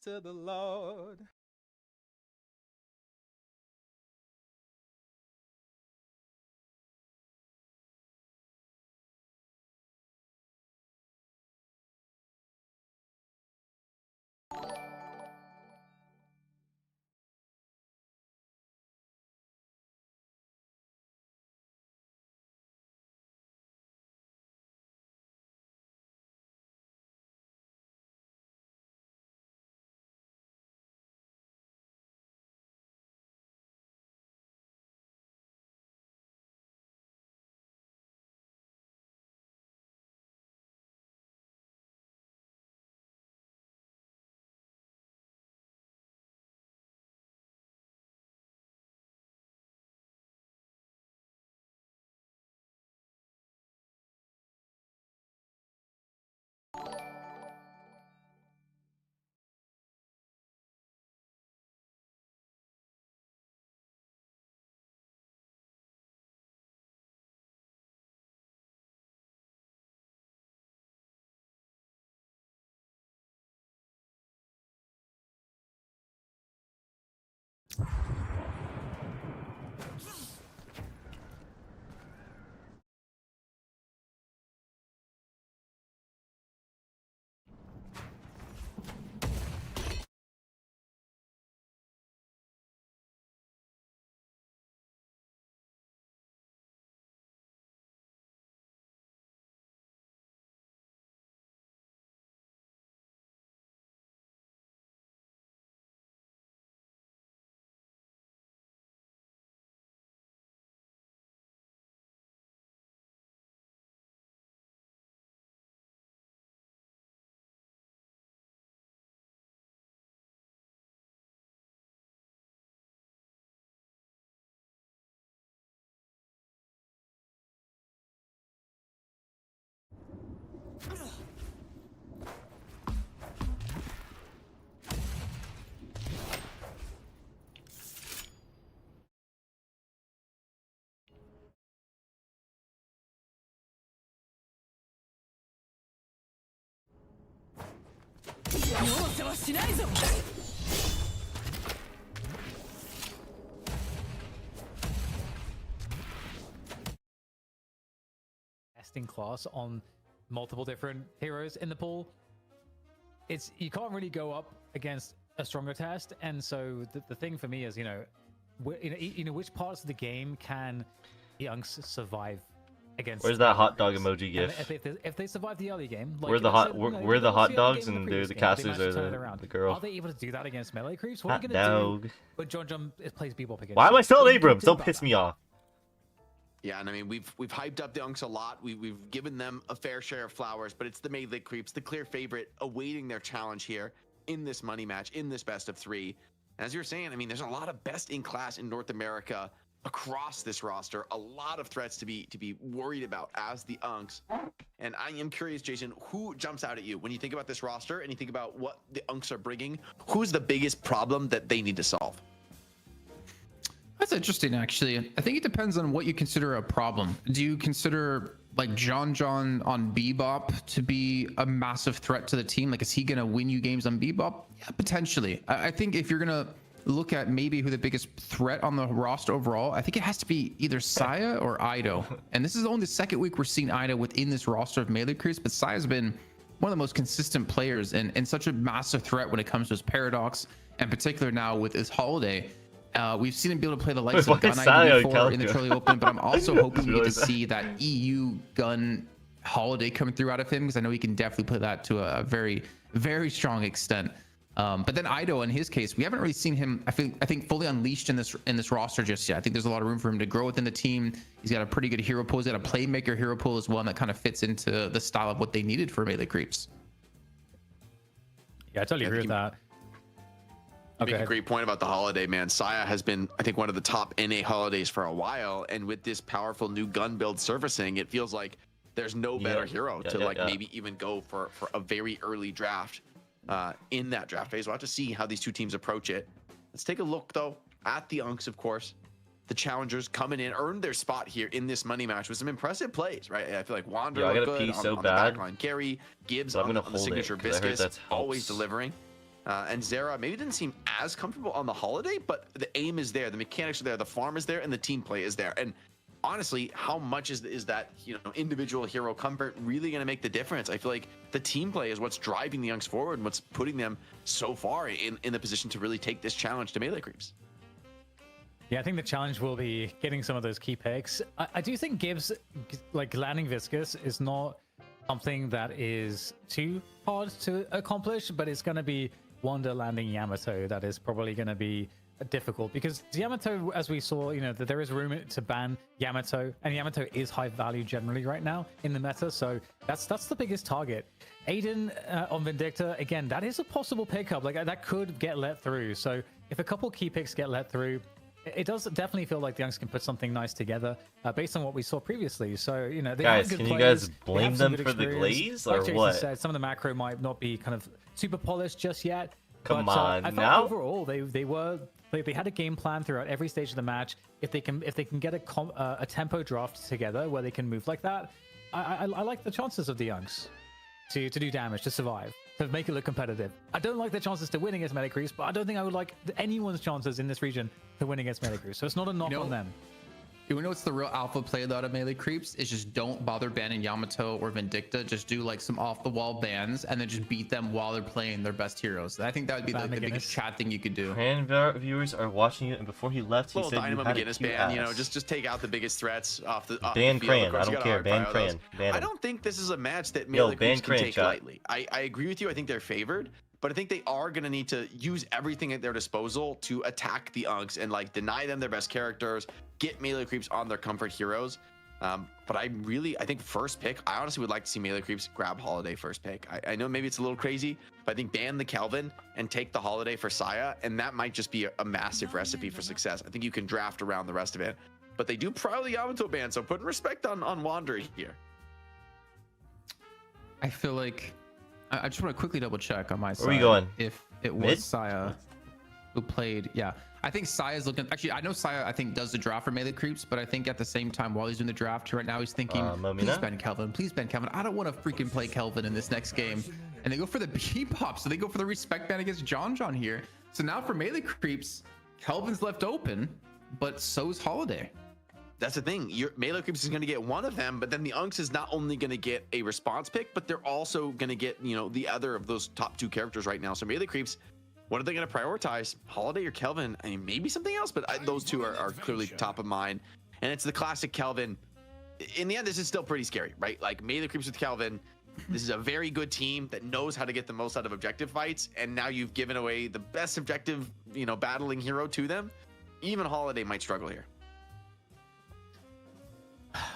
to the Lord. Testing class on multiple different heroes in the pool. It's you can't really go up against a stronger test, and so the thing for me is which parts of the game can Youngs survive against. Where's that hot dog emoji and gif? if they survive the early game, like, We're the hot dogs and they're the casters are the girl. Are they able to do that against melee creeps? What Hot are you gonna dog. do when John plays Bebop against? Why am I still What are in you gonna Abrams? do Don't about piss that? me off. Yeah, and I mean we've hyped up the Unks a lot. We've given them a fair share of flowers, but it's the melee creeps, the clear favorite, awaiting their challenge here in this money match, in this best of 3. As you're saying, I mean, there's a lot of best in class in North America across this roster, a lot of threats to be worried about as the Unks. And I am curious, Jason, who jumps out at you when you think about this roster and you think about what the Unks are bringing? Who's the biggest problem that they need to solve? That's interesting, actually. I think it depends on what you consider a problem. Do you consider like John on Bebop to be a massive threat to the team? Like, is he gonna win you games on Bebop? Yeah, potentially. I think if you're gonna look at maybe who the biggest threat on the roster overall, I think it has to be either Saya or Ido. And this is only the second week we're seeing Ido within this roster of melee creeps, but Saya's been one of the most consistent players and such a massive threat when it comes to his paradox, and particular now with his holiday. We've seen him be able to play the likes of Gun ID before in the Trilly Open, but I'm also hoping we get to see that EU Gun holiday coming through out of him, because I know he can definitely play that to a very, very strong extent. But then Ido, in his case, we haven't really seen him, I think fully unleashed in this roster just yet. I think there's a lot of room for him to grow within the team. He's got a pretty good hero pool. He's got a playmaker hero pool as well, and that kind of fits into the style of what they needed for melee creeps. Yeah, I totally agree with that. You make a great point about the holiday, man. Saya has been, I think, one of the top NA holidays for a while, and with this powerful new gun build surfacing, it feels like there's no better hero to maybe even go for a very early draft in that draft phase. We'll have to see how these two teams approach it. Let's take a look, though, at the Unks, of course. The challengers coming in, earned their spot here in this money match with some impressive plays, right? I feel like Wander looked good on the backline carry. Gibbs on the signature Viscus, always delivering. And Zera maybe didn't seem as comfortable on the holiday, but the aim is there, the mechanics are there, the farm is there, and the team play is there. And honestly, how much is that, you know, individual hero comfort really going to make the difference? I feel like the team play is what's driving the Youngs forward and what's putting them so far in the position to really take this challenge to melee creeps. Yeah, I think the challenge will be getting some of those key picks. I do think Gibbs, like landing Viscous, is not something that is too hard to accomplish, but it's going to be Wanda landing Yamato that is probably going to be difficult, because Yamato, as we saw, you know, that there is room to ban Yamato, and Yamato is high value generally right now in the meta, so that's the biggest target. Aiden on Vindicta, again, that is a possible pickup, like that could get let through. So if a couple key picks get let through, it does definitely feel like the Youngs can put something nice together based on what we saw previously. So, you know, they guys, have good can players, you guys blame them for the glaze or like Jason what? said, some of the macro might not be kind of super polished just yet. Come but, on, I thought now overall they had a game plan throughout every stage of the match. If they can get a tempo draft together where they can move like that, I like the chances of the Youngs to do damage, to survive, to make it look competitive. I don't like the chances to win against melee creeps, but I don't think I would like anyone's chances in this region to win against melee creeps. So it's not a knock on them. You know what's the real alpha play though out of melee creeps is just don't bother banning Yamato or Vindicta. Just do like some off the wall bans and then just beat them while they're playing their best heroes. I think that would be the biggest chat thing you could do. Fan viewers are watching you, and before he left, he said Dynamo you had McGinnis ban, you know, just take out the biggest threats off the ban the Cran. field. I don't care. Ban Cran. Ban I him. don't think this is a match that melee ban creeps can Cran, take chat. lightly. I agree with you. I think they're favored, but I think they are going to need to use everything at their disposal to attack the Unks and like deny them their best characters, get melee creeps on their comfort heroes. But I think first pick, I honestly would like to see melee creeps grab Holiday first pick. I know maybe it's a little crazy, but I think ban the Kelvin and take the Holiday for Saya, and that might just be a massive recipe for success. I think you can draft around the rest of it, but they do probably Yamato ban, so putting respect on Wander here. I feel like I just want to quickly double check on my side. Where are we going? If it was Mid? Saya who played, yeah. I think Saya's looking. Actually, I know Saya, I think, does the draft for melee creeps, but I think at the same time, while he's doing the draft right now, he's thinking, please MINA? ban Kelvin, please ban Kelvin. I don't want to freaking play Kelvin in this next game. And they go for the P-pop, so they go for the respect ban against John here. So now for melee creeps, Kelvin's left open, but so's Holiday. That's the thing. Your melee creeps is going to get one of them, but then the Unks is not only going to get a response pick, but they're also going to get, you know, the other of those top two characters right now. So melee creeps, what are they going to prioritize? Holiday or Kelvin? I mean, maybe something else, but those two are clearly top of mind. And it's the classic Kelvin. In the end, this is still pretty scary, right? Like melee creeps with Kelvin. This is a very good team that knows how to get the most out of objective fights. And now you've given away the best objective, you know, battling hero to them. Even Holiday might struggle here.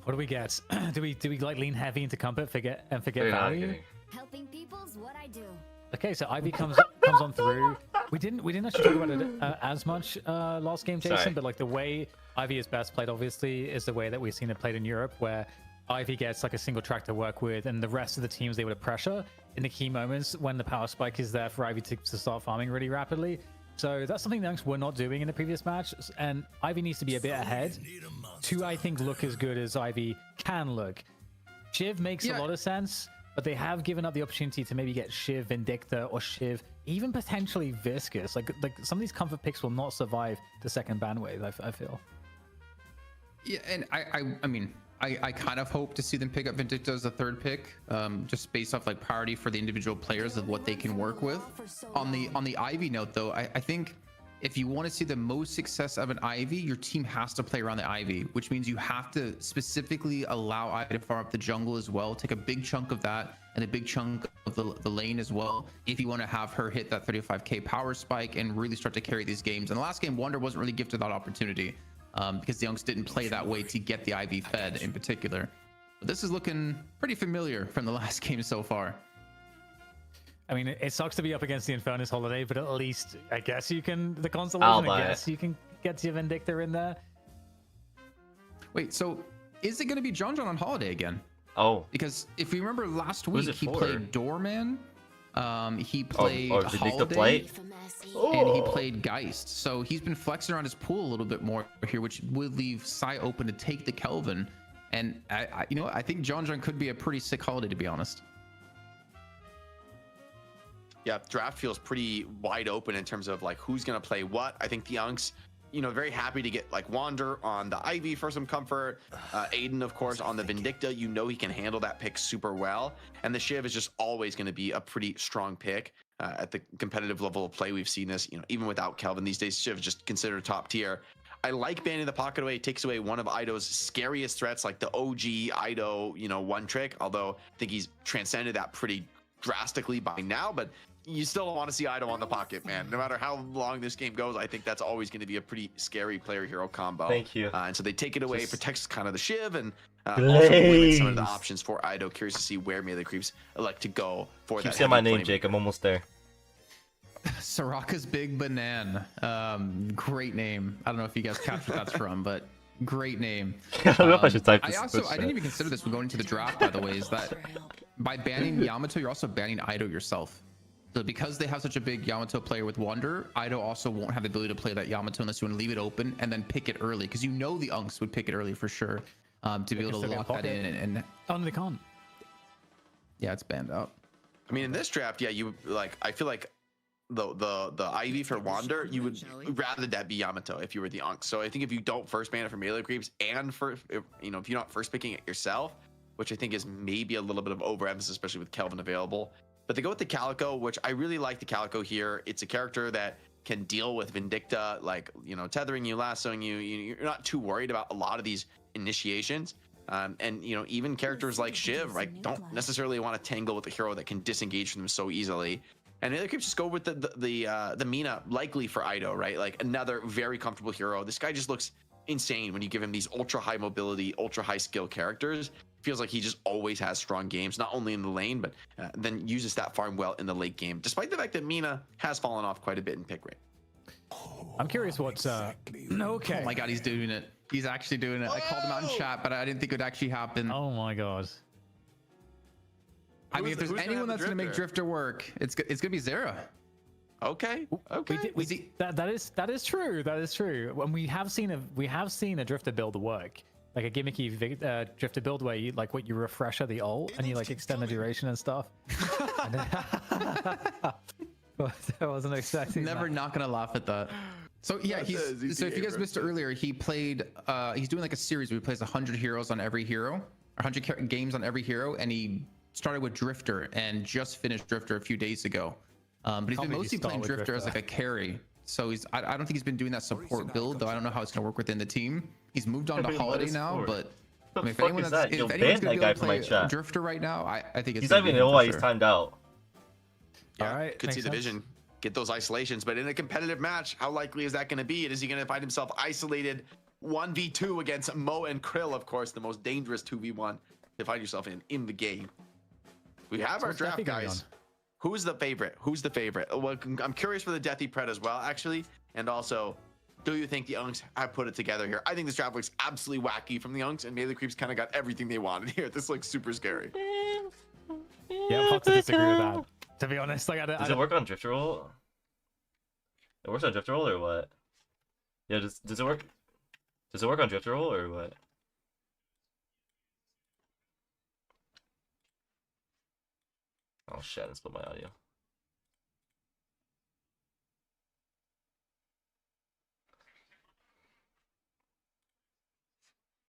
What do we get? do we like lean heavy into comfort, forget You're not value? kidding. Helping people's what I do. Okay, so Ivy comes on through. We didn't actually talk about it as much last game, Jason, Sorry. but like the way Ivy is best played, obviously, is the way that we've seen it played in Europe, where Ivy gets like a single track to work with, and the rest of the teams they would pressure in the key moments when the power spike is there for Ivy to start farming really rapidly. So that's something the Unks were not doing in the previous match, and Ivy needs to be a bit ahead to, I think, look as good as Ivy can look. Shiv makes a lot of sense, but they have given up the opportunity to maybe get Shiv, Vindicta, or Shiv, even potentially Viscous. Like some of these comfort picks will not survive the second ban wave, I feel. Yeah, and I mean, I kind of hope to see them pick up Vindicta as a third pick, just based off like priority for the individual players of what they can work with. On the Ivy note, though, I think if you want to see the most success of an Ivy, your team has to play around the Ivy, which means you have to specifically allow Ivy to farm up the jungle as well, take a big chunk of that and a big chunk of the lane as well, if you want to have her hit that 35k power spike and really start to carry these games. And the last game, Wonder wasn't really gifted that opportunity. Because the Unks didn't play that way to get the Ivy fed in particular. But this is looking pretty familiar from the last game so far. I mean, it sucks to be up against the Infernus Holiday, but at least I guess you can, the consolation, I guess you can get your Vindicta in there. Wait, so is it going to be John on Holiday again? Oh. Because if you remember last week, he played Doorman. He played Holiday, and he played Geist. So he's been flexing around his pool a little bit more here, which would leave Sai open to take the Kelvin. And I think John could be a pretty sick Holiday, to be honest. Yeah, draft feels pretty wide open in terms of like who's gonna play what. I think the Unks, you know, very happy to get like Wander on the Ivy for some comfort. Aiden, of course, on the Vindicta. You know he can handle that pick super well. And the Shiv is just always going to be a pretty strong pick at the competitive level of play. We've seen this, you know, even without Kelvin these days. Shiv is just considered top tier. I like banning the pocket away. It takes away one of Ido's scariest threats, like the OG Ido, you know, one trick. Although I think he's transcended that pretty drastically by now, but you still don't want to see Ido on the pocket, man. No matter how long this game goes, I think that's always going to be a pretty scary player-hero combo. Thank you. And so they take it away, protects kind of the Shiv, and also Blaze. limits some of the options for Ido. Curious to see where melee creeps elect to go for Keep that. saying my heavy name, flame. Jake. I'm almost there. Soraka's Big Banana. Great name. I don't know if you guys captured that's from, but great name. I don't know if I should type this. I didn't even consider this when going into the draft, by the way, is that by banning Yamato, you're also banning Ido yourself. So because they have such a big Yamato player with Wander, Ido also won't have the ability to play that Yamato unless you want to leave it open and then pick it early, because you know the Unks would pick it early for sure, to be able to lock that in. And Oh, no, they can't. yeah, it's banned out. I mean, in this draft, yeah, you like. I feel like the Ivy for Wander, you would rather that be Yamato if you were the Unks. So I think if you don't first ban it for melee creeps and for if you're not first picking it yourself, which I think is maybe a little bit of overemphasis, especially with Kelvin available. But they go with the Calico, which I really like the Calico here. It's a character that can deal with Vindicta, like, you know, tethering you, lassoing you. You're not too worried about a lot of these initiations. And, you know, even characters like Shiv, right, don't necessarily want to tangle with a hero that can disengage from them so easily. And the other creeps just go with the Mina, likely for Ido, right? Like another very comfortable hero. This guy just looks insane when you give him these ultra high mobility, ultra high skill characters. Feels like he just always has strong games, not only in the lane, but then uses that farm well in the late game, despite the fact that Mina has fallen off quite a bit in pick rate. I'm curious what's okay. Oh my god, he's doing it. He's actually doing it. I called him out in chat, but I didn't think it would actually happen. Oh my god. I mean, if there's anyone that's going to make Drifter work, it's gonna be Zera. Okay. Okay. That is true. That is true. When we have seen a Drifter build work, like a gimmicky Drifter build where you like you refresh the ult and you like extend the duration and stuff. I wasn't expecting. Never not gonna laugh at that. So yeah, so if you guys missed it earlier, he played. He's doing like a series where he plays 100 heroes on every hero, or 100 games on every hero, and he started with Drifter and just finished Drifter a few days ago. But he's been mostly playing Drifter as like a carry. So I don't think he's been doing that support build, though. I don't know how it's gonna work within the team. He's moved on to Holiday now, but I mean, if anyone's gonna be able to play Drifter right now, I think it's. He's not even know why he's timed out. Yeah, all right, could see the vision, get those isolations, but in a competitive match, how likely is that going to be? Is he going to find himself isolated 1v2 against Mo and Krill, of course, the most dangerous 2v1 to find yourself in the game? We have our draft, guys. Who's the favorite? Who's the favorite? Well, I'm curious for the Deathy Pred as well, actually, and also, do you think the Unks have put it together here? I think this draft looks absolutely wacky from the Unks, and Melee Creeps kind of got everything they wanted here. This looks super scary. Yeah, I'm hard to disagree with that. To be honest, like does it work on Drifter roll? It works on Drifter roll or what? Yeah, does it work? Does it work on Drifter roll or what? Oh shit! I split my audio.